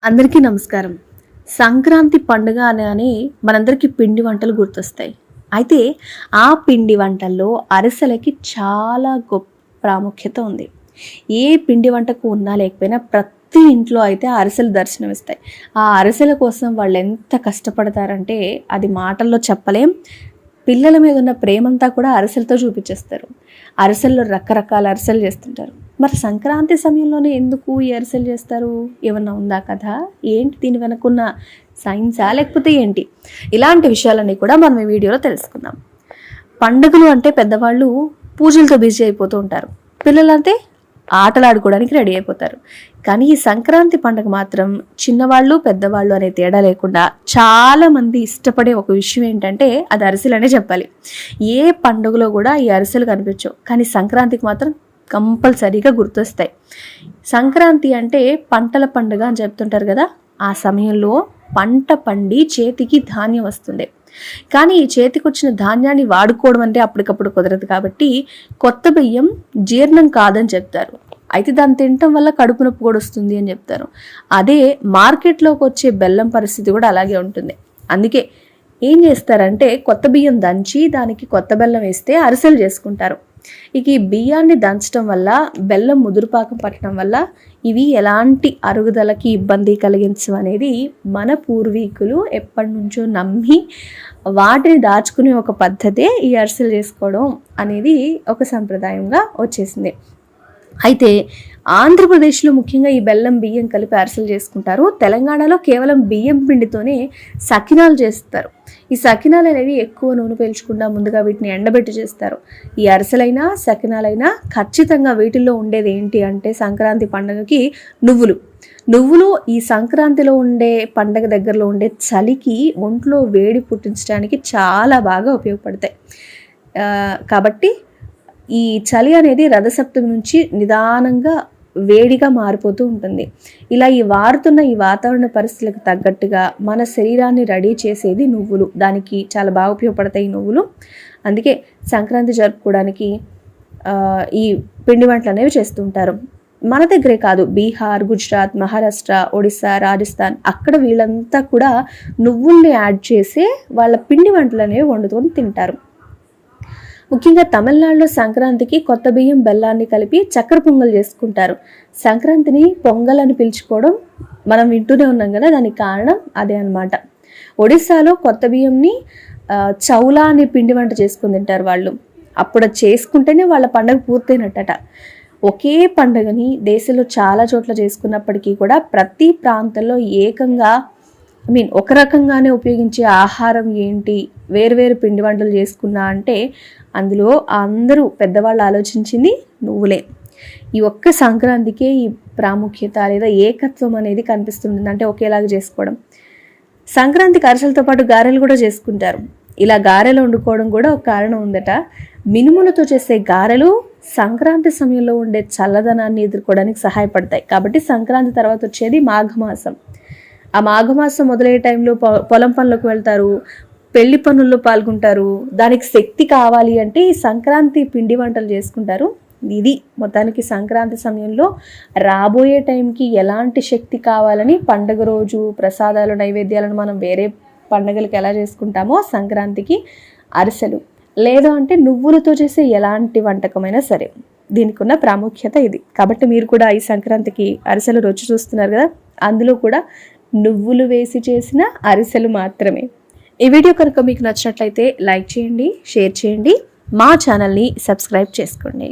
అందరికీ నమస్కారం. సంక్రాంతి పండుగ అనగానే మనందరికీ పిండి వంటలు గుర్తొస్తాయి. అయితే ఆ పిండి వంటల్లో అరిసెలకి చాలా గొప్ప ప్రాముఖ్యత ఉంది. ఏ పిండి వంటకు ఉన్నా లేకపోయినా ప్రతి ఇంట్లో అయితే అరిసెలు దర్శనమిస్తాయి. ఆ అరిసెల కోసం వాళ్ళు ఎంత కష్టపడతారంటే అది మాటల్లో చెప్పలేం. పిల్లల మీద ఉన్న ప్రేమంతా కూడా అరిసెలతో చూపించేస్తారు. అరిసెల్లో రకరకాల అరిసెలు చేస్తుంటారు. మరి సంక్రాంతి సమయంలోనే ఎందుకు ఈ అరిసెలు చేస్తారు? ఏమన్నా ఉందా కథ? ఏంటి దీని వెనకున్న సైన్సా లేకపోతే ఏంటి? ఇలాంటి విషయాలన్నీ కూడా మనం ఈ వీడియోలో తెలుసుకుందాం. పండుగలు అంటే పెద్దవాళ్ళు పూజలతో బిజీ అయిపోతూ ఉంటారు. పిల్లలంటే ఆటలాడుకోవడానికి రెడీ అయిపోతారు. కానీ ఈ సంక్రాంతి పండుగ మాత్రం చిన్నవాళ్ళు పెద్దవాళ్ళు అనే తేడా లేకుండా చాలామంది ఇష్టపడే ఒక విషయం ఏంటంటే అది అరిసెలనే చెప్పాలి. ఏ పండుగలో కూడా ఈ అరిసెలు కనిపించవు, కానీ సంక్రాంతికి మాత్రం కంపల్సరీగా గుర్తొస్తాయి. సంక్రాంతి అంటే పంటల పండుగ అని చెప్తుంటారు కదా. ఆ సమయంలో పంట పండి చేతికి ధాన్యం వస్తుంది. కానీ ఈ చేతికి వచ్చిన ధాన్యాన్ని వాడుకోవడం అంటే అప్పటికప్పుడు కుదరదు. కాబట్టి కొత్త బియ్యం జీర్ణం కాదని చెప్తారు. అయితే దాన్ని తినటం వల్ల కడుపు నొప్పి కూడా వస్తుంది అని చెప్తారు. అదే మార్కెట్లోకి వచ్చే బెల్లం పరిస్థితి కూడా అలాగే ఉంటుంది. అందుకే ఏం చేస్తారంటే కొత్త బియ్యం దంచి దానికి కొత్త బెల్లం వేస్తే అరిసెలు చేసుకుంటారు. ఇక ఈ బియ్యాన్ని దంచడం వల్ల బెల్లం ముదురుపాకం పట్టడం వల్ల ఇవి ఎలాంటి అరుగుదలకి ఇబ్బంది కలిగించవు అనేది మన పూర్వీకులు ఎప్పటి నుంచో నమ్మి వాటిని దాచుకునే ఒక పద్ధతే ఈ అరిసెలు చేసుకోవడం అనేది ఒక సంప్రదాయంగా వచ్చేసింది. అయితే ఆంధ్రప్రదేశ్లో ముఖ్యంగా ఈ బెల్లం బియ్యం కలిపి అరిసెలు చేసుకుంటారు. తెలంగాణలో కేవలం బియ్యం పిండితోనే సకినాలు చేస్తారు. ఈ సకినాలు అనేవి ఎక్కువ నూనె పీల్చకుండా ముందుగా వీటిని ఎండబెట్టి చేస్తారు. ఈ అరిసెలైనా సకినాలైనా ఖచ్చితంగా వీటిల్లో ఉండేది ఏంటి అంటే సంక్రాంతి పండుగకి నువ్వులు ఈ సంక్రాంతిలో ఉండే పండగ దగ్గరలో ఉండే చలికి ఒంట్లో వేడి పుట్టించడానికి చాలా బాగా ఉపయోగపడతాయి. కాబట్టి ఈ చలి అనేది రథసప్తమి నుంచి నిదానంగా వేడిగా మారిపోతూ ఉంటుంది. ఇలా ఈ వాతావరణ పరిస్థితులకు తగ్గట్టుగా మన శరీరాన్ని రెడీ చేసేది నువ్వులు. దానికి చాలా బాగా ఉపయోగపడతాయి ఈ నువ్వులు. అందుకే సంక్రాంతి జరుపుకోవడానికి ఈ పిండి వంటలు అనేవి చేస్తుంటారు. మన దగ్గరే కాదు, బీహార్, గుజరాత్, మహారాష్ట్ర, ఒడిస్సా, రాజస్థాన్ అక్కడ వీళ్ళంతా కూడా నువ్వుల్ని యాడ్ చేసి వాళ్ళ పిండి వంటలు అనేవి వండుకొని తింటారు. ముఖ్యంగా తమిళనాడులో సంక్రాంతికి కొత్త బియ్యం బెల్లాన్ని కలిపి చక్కెర పొంగల్ చేసుకుంటారు. సంక్రాంతిని పొంగల్ అని పిలుచుకోవడం మనం వింటూనే ఉన్నాం కదా, దానికి కారణం అదే అన్నమాట. ఒడిస్సాలో కొత్త బియ్యంని చౌలా అనే పిండి వంట చేసుకుని తింటారు వాళ్ళు. అప్పుడు చేసుకుంటేనే వాళ్ళ పండుగ పూర్తయినట్టట. ఒకే పండుగని దేశంలో చాలా చోట్ల చేసుకున్నప్పటికీ కూడా ప్రతి ప్రాంతంలో ఏకంగా ఒక రకంగానే ఉపయోగించే ఆహారం ఏంటి, వేరువేరు పిండి వంటలు చేసుకున్నా అంటే అందులో అందరూ పెద్దవాళ్ళు ఆలోచించింది నువ్వులే. ఈ ఒక్క సంక్రాంతికే ఈ ప్రాముఖ్యత లేదా ఏకత్వం అనేది కనిపిస్తుంది. అంటే ఒకేలాగా చేసుకోవడం. సంక్రాంతికి అరిసెలతో పాటు గారెలు కూడా చేసుకుంటారు. ఇలా గారెలు వండుకోవడం కూడా ఒక కారణం ఉందట. మినుములతో చేసే గారెలు సంక్రాంతి సమయంలో ఉండే చల్లదనాన్ని ఎదుర్కోవడానికి సహాయపడతాయి. కాబట్టి సంక్రాంతి తర్వాత వచ్చేది మాఘమాసం. ఆ మాఘమాసం మొదలయ్యే టైంలో పొలం పనులకు వెళ్తారు, పెళ్లి పనుల్లో పాల్గొంటారు. దానికి శక్తి కావాలి అంటే ఈ సంక్రాంతి పిండి వంటలు చేసుకుంటారు. ఇది మొత్తానికి సంక్రాంతి సమయంలో రాబోయే టైంకి ఎలాంటి శక్తి కావాలని పండుగ రోజు ప్రసాదాలు నైవేద్యాలను మనం వేరే పండుగలకు ఎలా చేసుకుంటామో సంక్రాంతికి అరిసెలు, లేదా అంటే నువ్వులతో చేసే ఎలాంటి వంటకమైనా సరే దీనికి ఉన్న ప్రాముఖ్యత ఇది. కాబట్టి మీరు కూడా ఈ సంక్రాంతికి అరిసెలు రుచి చూస్తున్నారు కదా, అందులో కూడా నువ్వులు వేసి చేసిన అరిసెలు మాత్రమే. ఈ వీడియో కనుక మీకు నచ్చినట్లయితే లైక్ చేయండి, షేర్ చేయండి, మా ఛానల్ని సబ్స్క్రైబ్ చేసుకోండి.